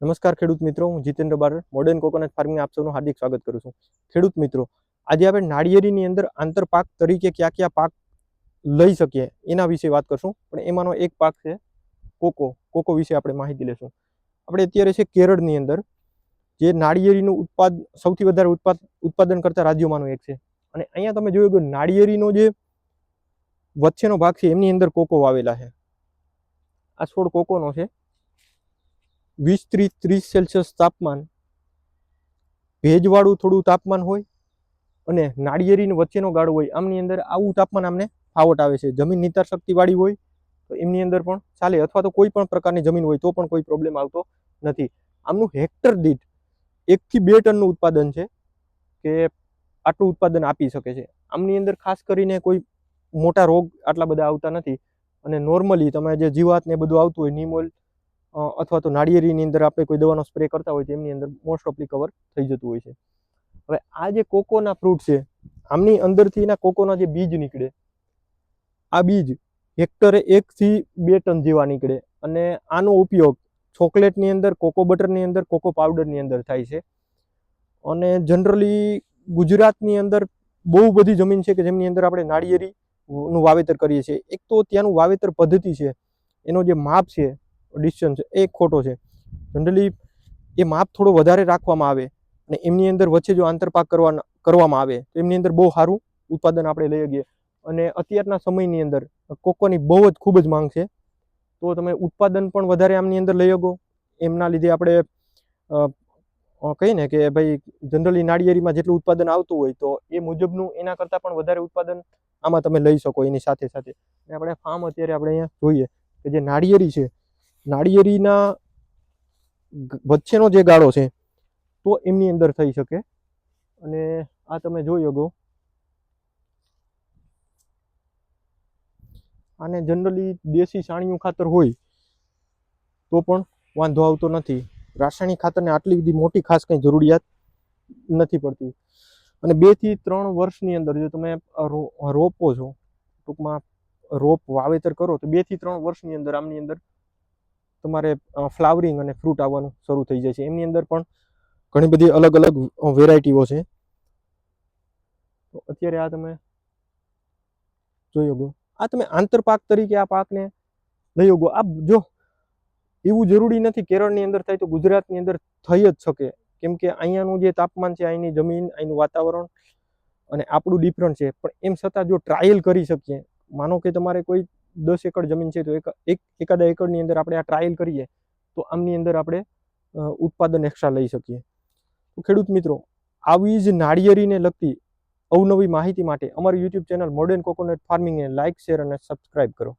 નમસ્કાર ખેડૂત મિત્રો, હું Jitendra Barad modern coconut farming આપ સૌનું હાર્દિક સ્વાગત કરું છું. ખેડૂત મિત્રો, આજે આપણે નાળિયેરીની અંદર આંતરપાક તરીકે કયા કયા પાક લઈ શકીએ એના વિશે વાત કરશું. પણ એમાંનો એક પાક છે કોકો વિશે આપણે માહિતી લેશું. આપણે અત્યારે છે કેરળની અંદર, જે નાળિયેરીનું સૌથી વધારે ઉત્પાદન કરતા રાજ્યોમાંનું એક છે. અને અહીંયા તમે જોયું કે નાળિયેરીનો જે વચ્ચેનો ભાગ છે એમની અંદર કોકો વાવેલા છે. આ છોડ કોકોનો છે. 20-30 સેલ્સિયસ તાપમાન, ભેજવાળું થોડું તાપમાન હોય અને નાળિયેરીની વચ્ચેનો ગાળો હોય. આમની અંદર આવું તાપમાન આમને ફાવટ આવે છે. જમીન નિતાર શક્તિવાળી હોય તો એમની અંદર પણ ચાલે, અથવા તો કોઈ પણ પ્રકારની જમીન હોય તો પણ કોઈ પ્રોબ્લેમ આવતો નથી. આમનું હેક્ટર દીઠ 1 થી 2 ટનનું ઉત્પાદન છે, કે આટલું ઉત્પાદન આપી શકે છે. આમની અંદર ખાસ કરીને કોઈ મોટા રોગ આટલા બધા આવતા નથી. અને નોર્મલી તમે જે જીવાત ને બધું આવતું હોય, નીમ ઓઇલ અથવા તો નાળિયેરીની અંદર આપણે કોઈ દવાનો સ્પ્રે કરતા હોય તો એમની અંદર મોસ્ટ ઓફલી કવર થઈ જતું હોય છે. હવે આ જે કોકોના ફ્રૂટ છે, આમની અંદરથી એના કોકોના જે બીજ નીકળે, આ બીજ હેક્ટરે 1 થી 2 ટન જેવા નીકળે. અને આનો ઉપયોગ ચોકલેટની અંદર, કોકો બટરની અંદર, કોકો પાવડરની અંદર થાય છે. અને જનરલી ગુજરાતની અંદર બહુ બધી જમીન છે કે જેમની અંદર આપણે નાળિયેરીનું વાવેતર કરીએ છીએ. એક તો ત્યાંનું વાવેતર પદ્ધતિ છે, એનો જે માપ છે, ડિસ્ટન્સ એ ખોટો છે. જનરલી એ માપ થોડો વધારે રાખવામાં આવે અને એમની અંદર વચ્ચે જો આંતરપાક કરવામાં આવે તો એમની અંદર બહુ સારું ઉત્પાદન આપણે લઈ શકીએ. અને અત્યારના સમયની અંદર કોકોની બહુ જ ખૂબ જ માંગ છે, તો તમે ઉત્પાદન પણ વધારે આમની અંદર લઈ શકો. એમના લીધે આપણે કહીએ ને કે ભાઈ, જનરલી નાળિયેરીમાં જેટલું ઉત્પાદન આવતું હોય તો એ મુજબનું એના કરતાં પણ વધારે ઉત્પાદન આમાં તમે લઈ શકો એની સાથે સાથે. આપણે ફાર્મ અત્યારે આપણે અહીંયા જોઈએ કે જે નાળિયેરી છે, નાળિયેરીના વચ્ચેનો જે ગાળો છે તો એમની અંદર થઈ શકે. અને આ તમે જોઈ શકો, આને જનરલી દેશી છાણિયું ખાતર હોય તો પણ વાંધો આવતો નથી. રાસાયણિક ખાતરને આટલી બધી મોટી ખાસ કંઈ જરૂરિયાત નથી પડતી. અને 2 થી 3 વર્ષની અંદર જો તમે રોપો છો, ટૂંકમાં રોપ વાવેતર કરો તો 2 થી 3 વર્ષની અંદર આમની અંદર તમારે ફ્લાવરિંગ અને ફ્રૂટ આવવાનું શરૂ થઈ જાય છે. એમની અંદર પણ ઘણી બધી અલગ અલગ વેરાયટીઓ છે. તો અત્યારે આ તમે જોઈ શકો, આ તમે આંતરપાક તરીકે આ પાકને લઈ શકો. આ જો એવું જરૂરી નથી કેરળની અંદર થાય તો ગુજરાતની અંદર થઈ જ શકે, કેમ કે અહીંયાનું જે તાપમાન છે, અહીંની જમીન, અહીંનું વાતાવરણ અને આપણું ડિફરન્ટ છે. પણ એમ છતાં જો ટ્રાયલ કરી શકીએ, માનો કે તમારે કોઈ 10 એકર જમીન છે તો એકાદા એકરની અંદર આપણે આ ટ્રાયલ કરીએ તો આમની અંદર આપણે ઉત્પાદન એક્સ્ટ્રા લઈ શકીએ. તો ખેડૂત મિત્રો, આવી જ નાળિયેરીને લગતી અવનવી માહિતી માટે અમારી યુટ્યુબ ચેનલ મોડર્ન કોકોનટ ફાર્મિંગને લાઇક, શેર અને સબસ્ક્રાઇબ કરો.